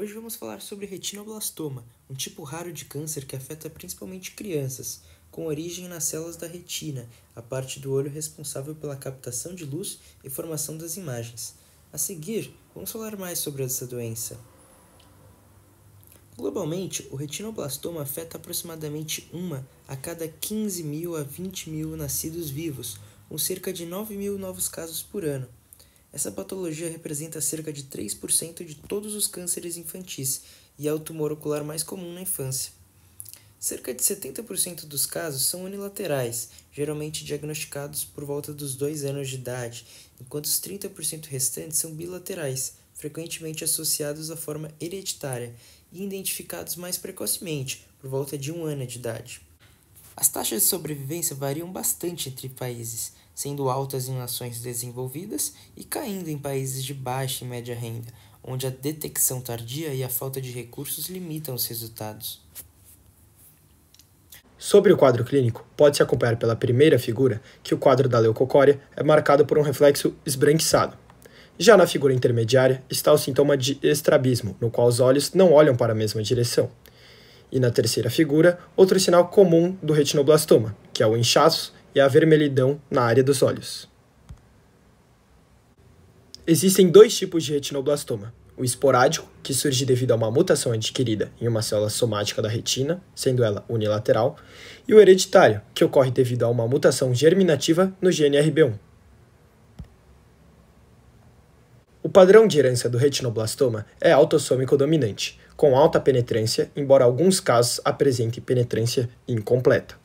Hoje vamos falar sobre retinoblastoma, um tipo raro de câncer que afeta principalmente crianças, com origem nas células da retina, a parte do olho responsável pela captação de luz e formação das imagens. A seguir, vamos falar mais sobre essa doença. Globalmente, o retinoblastoma afeta aproximadamente 1 a cada 15 mil a 20 mil nascidos vivos, com cerca de 9 mil novos casos por ano. Essa patologia representa cerca de 3% de todos os cânceres infantis e é o tumor ocular mais comum na infância. Cerca de 70% dos casos são unilaterais, geralmente diagnosticados por volta dos 2 anos de idade, enquanto os 30% restantes são bilaterais, frequentemente associados à forma hereditária e identificados mais precocemente, por volta de 1 ano de idade. As taxas de sobrevivência variam bastante entre países, sendo altas em nações desenvolvidas e caindo em países de baixa e média renda, onde a detecção tardia e a falta de recursos limitam os resultados. Sobre o quadro clínico, pode-se acompanhar pela primeira figura que o quadro da leucocória é marcado por um reflexo esbranquiçado. Já na figura intermediária está o sintoma de estrabismo, no qual os olhos não olham para a mesma direção. E na terceira figura, outro sinal comum do retinoblastoma, que é o inchaço e a vermelhidão na área dos olhos. Existem dois tipos de retinoblastoma. O esporádico, que surge devido a uma mutação adquirida em uma célula somática da retina, sendo ela unilateral, e o hereditário, que ocorre devido a uma mutação germinativa no gene RB1. O padrão de herança do retinoblastoma é autossômico dominante, com alta penetrância, embora alguns casos apresentem penetrância incompleta.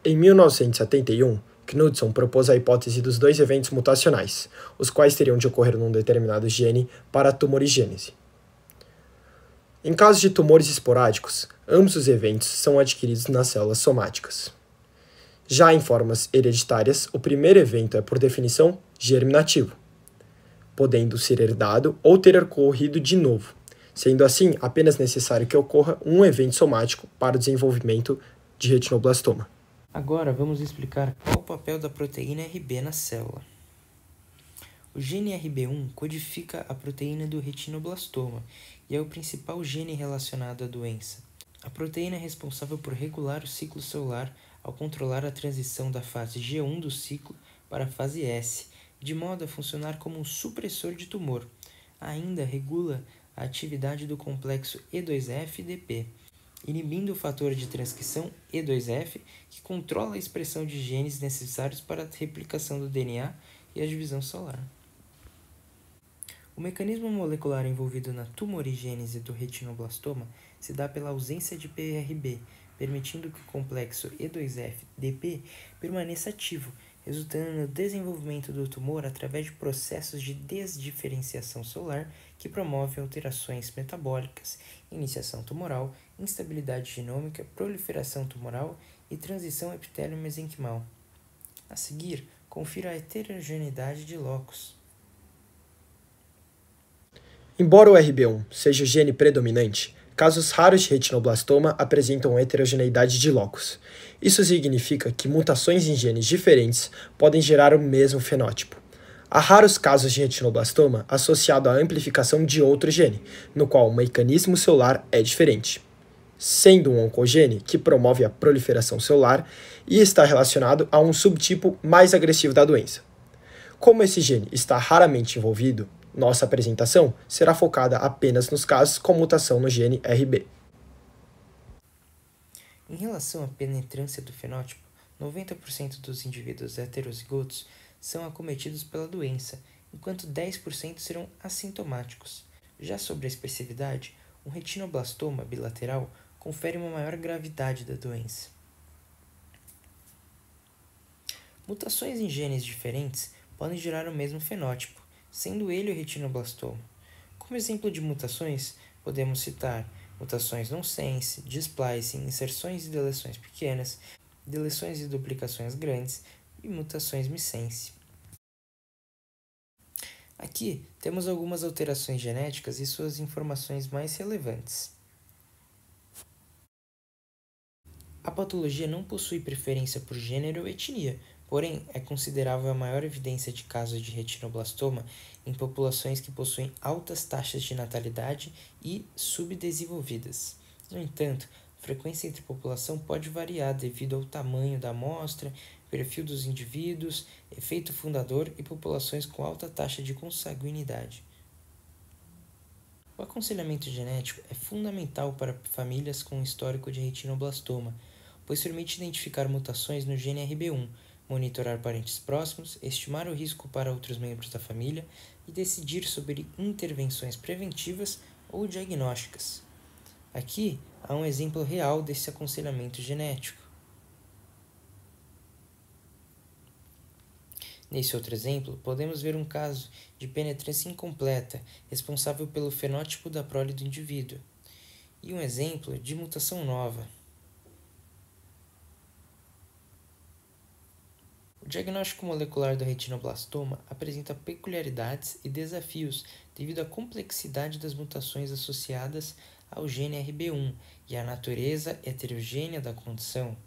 Em 1971, Knudson propôs a hipótese dos dois eventos mutacionais, os quais teriam de ocorrer num determinado gene para a tumorigênese. Em casos de tumores esporádicos, ambos os eventos são adquiridos nas células somáticas. Já em formas hereditárias, o primeiro evento é, por definição, germinativo, podendo ser herdado ou ter ocorrido de novo, sendo assim apenas necessário que ocorra um evento somático para o desenvolvimento de retinoblastoma. Agora vamos explicar qual o papel da proteína RB na célula. O gene RB1 codifica a proteína do retinoblastoma e é o principal gene relacionado à doença. A proteína é responsável por regular o ciclo celular ao controlar a transição da fase G1 do ciclo para a fase S, de modo a funcionar como um supressor de tumor. Ainda regula a atividade do complexo E2F-DP, inibindo o fator de transcrição E2F, que controla a expressão de genes necessários para a replicação do DNA e a divisão celular. O mecanismo molecular envolvido na tumorigênese do retinoblastoma se dá pela ausência de PRB, permitindo que o complexo E2F-DP permaneça ativo, resultando no desenvolvimento do tumor através de processos de desdiferenciação celular que promovem alterações metabólicas, iniciação tumoral, instabilidade genômica, proliferação tumoral e transição epitélio-mesenquimal. A seguir, confira a heterogeneidade de locus. Embora o RB1 seja o gene predominante, casos raros de retinoblastoma apresentam heterogeneidade de locus. Isso significa que mutações em genes diferentes podem gerar o mesmo fenótipo. Há raros casos de retinoblastoma associado à amplificação de outro gene, no qual o mecanismo celular é diferente, sendo um oncogene que promove a proliferação celular e está relacionado a um subtipo mais agressivo da doença. Como esse gene está raramente envolvido, nossa apresentação será focada apenas nos casos com mutação no gene RB. Em relação à penetrância do fenótipo, 90% dos indivíduos heterozigotos são acometidos pela doença, enquanto 10% serão assintomáticos. Já sobre a expressividade, um retinoblastoma bilateral confere uma maior gravidade da doença. Mutações em genes diferentes podem gerar o mesmo fenótipo, sendo ele o retinoblastoma. Como exemplo de mutações, podemos citar mutações nonsense, displicing, inserções e deleções pequenas, deleções e duplicações grandes e mutações missense. Aqui temos algumas alterações genéticas e suas informações mais relevantes. A patologia não possui preferência por gênero ou etnia, Porém, é considerável a maior evidência de casos de retinoblastoma em populações que possuem altas taxas de natalidade e subdesenvolvidas. No entanto, a frequência entre população pode variar devido ao tamanho da amostra, perfil dos indivíduos, efeito fundador e populações com alta taxa de consanguinidade. O aconselhamento genético é fundamental para famílias com histórico de retinoblastoma, pois permite identificar mutações no gene RB1, monitorar parentes próximos, estimar o risco para outros membros da família e decidir sobre intervenções preventivas ou diagnósticas. Aqui há um exemplo real desse aconselhamento genético. Nesse outro exemplo, podemos ver um caso de penetrância incompleta, responsável pelo fenótipo da prole do indivíduo, e um exemplo de mutação nova. O diagnóstico molecular do retinoblastoma apresenta peculiaridades e desafios devido à complexidade das mutações associadas ao gene RB1 e à natureza heterogênea da condição.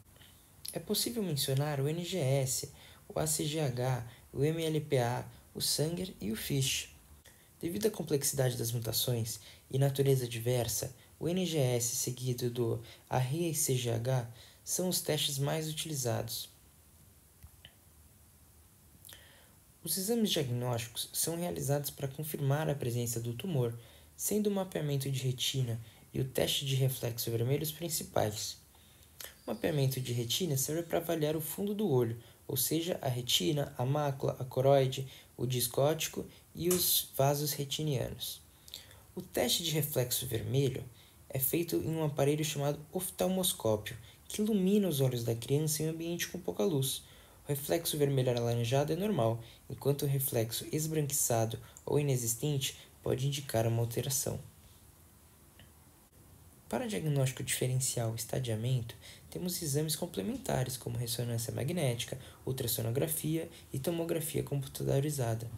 É possível mencionar o NGS, o ACGH, o MLPA, o Sanger e o FISH. Devido à complexidade das mutações e natureza diversa, o NGS seguido do ACGH são os testes mais utilizados. Os exames diagnósticos são realizados para confirmar a presença do tumor, sendo o mapeamento de retina e o teste de reflexo vermelho os principais. O mapeamento de retina serve para avaliar o fundo do olho, ou seja, a retina, a mácula, a coroide, o disco óptico e os vasos retinianos. O teste de reflexo vermelho é feito em um aparelho chamado oftalmoscópio, que ilumina os olhos da criança em um ambiente com pouca luz. O reflexo vermelho alaranjado é normal, enquanto o reflexo esbranquiçado ou inexistente pode indicar uma alteração. Para diagnóstico diferencial e estadiamento, temos exames complementares como ressonância magnética, ultrassonografia e tomografia computadorizada.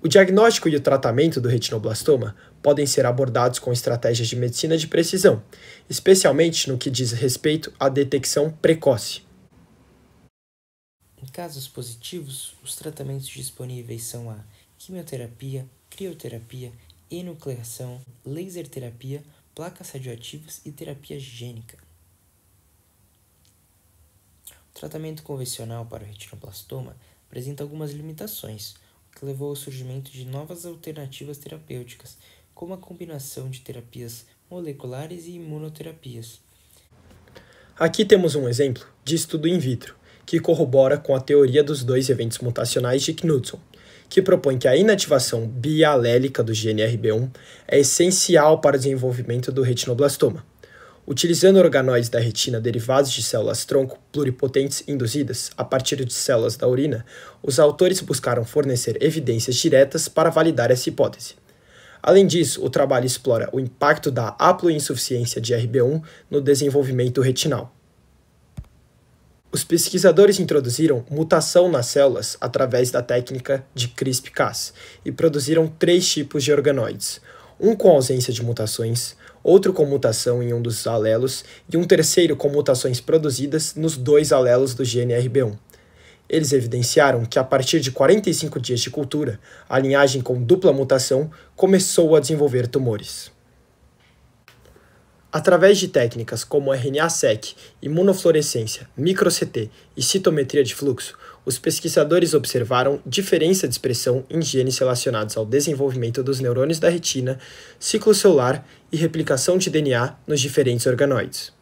O diagnóstico e o tratamento do retinoblastoma podem ser abordados com estratégias de medicina de precisão, especialmente no que diz respeito à detecção precoce. Em casos positivos, os tratamentos disponíveis são a quimioterapia, crioterapia, enucleação, laser terapia, placas radioativas e terapia gênica. O tratamento convencional para o retinoblastoma apresenta algumas limitações, o que levou ao surgimento de novas alternativas terapêuticas, como a combinação de terapias moleculares e imunoterapias. Aqui temos um exemplo de estudo in vitro, que corrobora com a teoria dos dois eventos mutacionais de Knudson, que propõe que a inativação bialélica do gene RB1 é essencial para o desenvolvimento do retinoblastoma. Utilizando organoides da retina derivados de células-tronco pluripotentes induzidas a partir de células da urina, os autores buscaram fornecer evidências diretas para validar essa hipótese. Além disso, o trabalho explora o impacto da haploinsuficiência de RB1 no desenvolvimento retinal. Os pesquisadores introduziram mutação nas células através da técnica de CRISPR-Cas e produziram 3 tipos de organoides, um com ausência de mutações, outro com mutação em um dos alelos e um terceiro com mutações produzidas nos 2 alelos do gene RB1. Eles evidenciaram que a partir de 45 dias de cultura, a linhagem com dupla mutação começou a desenvolver tumores. Através de técnicas como RNA-seq, imunofluorescência, micro-CT e citometria de fluxo, os pesquisadores observaram diferença de expressão em genes relacionados ao desenvolvimento dos neurônios da retina, ciclo celular e replicação de DNA nos diferentes organoides.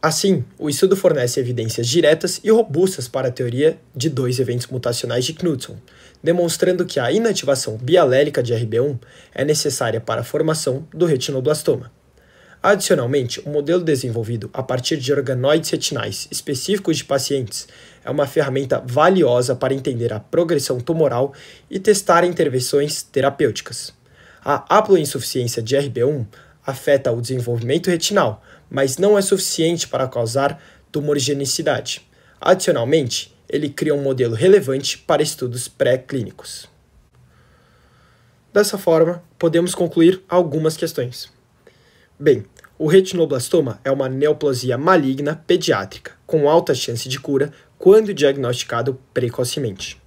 Assim, o estudo fornece evidências diretas e robustas para a teoria de 2 eventos mutacionais de Knudson, demonstrando que a inativação bialélica de RB1 é necessária para a formação do retinoblastoma. Adicionalmente, o modelo desenvolvido a partir de organoides retinais específicos de pacientes é uma ferramenta valiosa para entender a progressão tumoral e testar intervenções terapêuticas. A haploinsuficiência de RB1 afeta o desenvolvimento retinal, mas não é suficiente para causar tumorigenicidade. Adicionalmente, ele cria um modelo relevante para estudos pré-clínicos. Dessa forma, podemos concluir algumas questões. Bem, O retinoblastoma é uma neoplasia maligna pediátrica, com alta chance de cura quando diagnosticado precocemente.